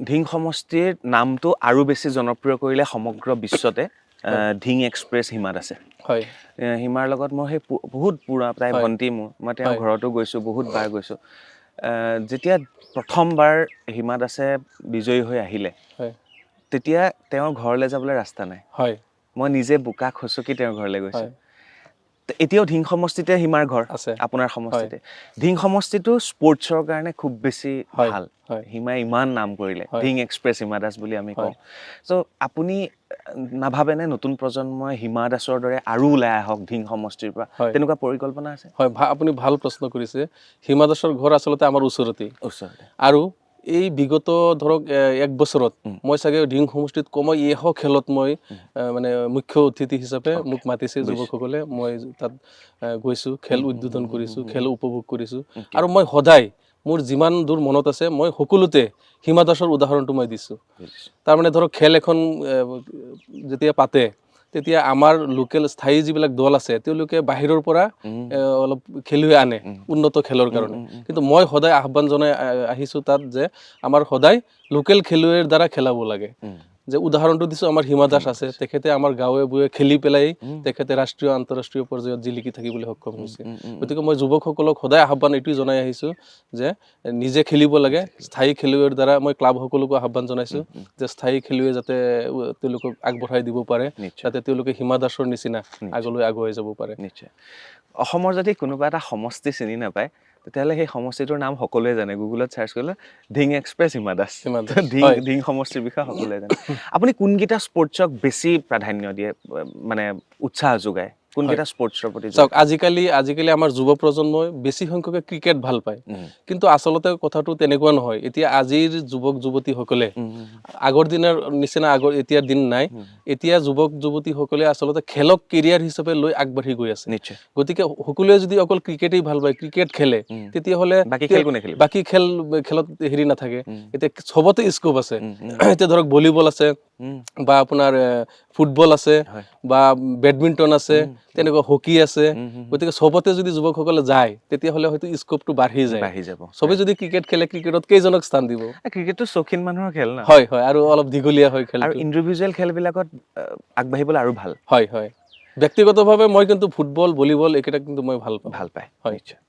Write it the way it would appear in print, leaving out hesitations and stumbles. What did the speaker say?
ধিং সমষ্টিৰ নামটো আৰু বেছি জনপ্ৰিয় কৰিলে সমগ্ৰ বিশ্বতে ধিং এক্সপ্ৰেছ হিমাত আছে। হয় হিমাৰ লগত মই সেই বহুত পুৰা প্ৰায় ভণ্টি মোৰ মই তেওঁৰ ঘৰতো গৈছোঁ, বহুত বাৰ গৈছোঁ। যেতিয়া প্ৰথমবাৰ হিমা দাসে বিজয়ী হৈ আহিলে তেতিয়া তেওঁৰ ঘৰলৈ যাবলৈ ৰাস্তা নাই। মই নিজে বোকা খচকি তেওঁৰ ঘৰলৈ গৈছোঁ। এতিয়াও ধিং সমষ্টিতে হিমাৰ ঘৰ আপোনাৰ সমষ্টিতে। ধিং সমষ্টিটো স্পৰ্টছৰ কাৰণে খুব বেছি ভাল। হিমাই ইমান নাম কৰিলে, ধিং এক্সপ্ৰেছ হিমা দাস বুলি আমি কওঁ। চ' আপুনি নাভাবেনে নতুন প্ৰজন্মই হিমা দাসৰ দৰে আৰু ওলাই আহক ধিং সমষ্টিৰ পৰা, তেনেকুৱা পৰিকল্পনা আছে? হয়, আপুনি ভাল প্ৰশ্ন কৰিছে। হিমা দাসৰ ঘৰ আচলতে আমাৰ ওচৰতে। আৰু এই বিগত ধৰক 1 বছৰত মই চাগে ধিং সমষ্টিত কমেও 100 খেলত মই মানে মুখ্য অতিথি হিচাপে মোক মাতিছে যুৱকসকলে। মই তাত গৈছোঁ, খেল উদ্বোধন কৰিছোঁ, খেল উপভোগ কৰিছোঁ। আৰু মই সদায় মোৰ যিমান দূৰ মনত আছে মই সকলোতে হিমা দাসৰ উদাহৰণটো মই দিছোঁ। তাৰমানে ধৰক খেল এখন যেতিয়া পাতে তেতিয়া আমাৰ লোকেল স্থায়ী যিবিলাক দল আছে তেওঁলোকে বাহিৰৰ পৰা অলপ খেলুৱৈ আনে উন্নত খেলৰ কাৰণে। কিন্তু মই সদায় আহ্বান জনাই আহিছোঁ তাত যে আমাৰ সদায় লোকেল খেলুৱৈৰ দ্বাৰা খেলাব লাগে। যে উদাহৰণটো দিছোঁ, আমাৰ হিমা দাস আছে, তেখেতে আমাৰ গাঁৱে ভূঞে খেলি পেলাই তেখেতে ৰাষ্ট্ৰীয় আন্তঃৰাষ্ট্ৰীয় পৰ্যায়ত জিলিকি থাকিবলৈ সক্ষম হৈছে। গতিকে মই যুৱকসকলক সদায় আহ্বান এইটোৱে জনাই আহিছোঁ যে নিজে খেলিব লাগে। স্থায়ী খেলুৱৈৰ দ্বাৰা মই ক্লাবসকলকো আহ্বান জনাইছোঁ যে স্থায়ী খেলুৱৈ যাতে তেওঁলোকক আগবঢ়াই দিব পাৰে, যাতে তেওঁলোকে হিমা দাসৰ নিচিনা আগলৈ আগুৱাই যাব পাৰে। নিশ্চয়। অসমৰ যদি কোনোবা এটা সমষ্টি চিনি নাপায় তেতিয়াহ'লে সেই সমষ্টিটোৰ নাম সকলোৱে জানে। গুগলত চাৰ্চ কৰিলে ধিং এক্সপ্ৰেছ হিমা দাস, ধিং সমষ্টিৰ বিষয়ে সকলোৱে জানে। আপুনি কোনকেইটা স্পৰ্টছক বেছি প্ৰাধান্য দিয়ে, মানে উৎসাহ যোগায়? কোনকেইটা স্পৰ্টছৰ প্ৰতি? চাওক, আজিকালি আমাৰ যুৱ প্ৰজন্মই বেছি সংখ্যকে ক্ৰিকেট ভাল পায়। কিন্তু আচলতে কথাটো তেনেকুৱা নহয়। এতিয়া আজিৰ যুৱক যুৱতীসকলে আগৰ দিনৰ নিচিনা এতিয়াৰ দিন নাই। এতিয়া যুৱক যুৱতীসকলে আচলতে খেলক কেৰিয়াৰ হিচাপে লৈ আগবাঢ়ি গৈ আছে। গতিকে সকলোৱে যদি অকল ক্ৰিকেটেই ভাল পায়, ক্ৰিকেট খেলে, তেতিয়াহ'লে বাকী খেলত হেৰি নাথাকে। এতিয়া চবতে স্কোপ আছে। এতিয়া ধৰক ভলীবল আছে বা আপোনাৰ ফুটবল আছে বা বেডমিণ্টন আছে, তেনেকুৱা হকী আছে। গতিকে চবতে যদি যুৱকসকলে যায় তেতিয়াহ'লে হয়তো স্কোপটো বাঢ়ি যাব। চবে যদি ক্ৰিকেট খেলে, ক্ৰিকেটত কেইজনক স্থান দিব? ক্ৰিকেটটো চৌখিন মানুহৰ খেল ন? হয়, আৰু অলপ দীঘলীয়া হয় খেলটো। আৰু ইণ্ডিভিজুৱেল খেলবিলাকত আগবাঢ়িবলৈ আৰু ভাল। ব্যক্তিগতভাৱে মই কিন্তু ফুটবল, ভলীবল এইকেইটা কিন্তু মই ভাল পাওঁ। ভাল পায়, নিশ্চয়।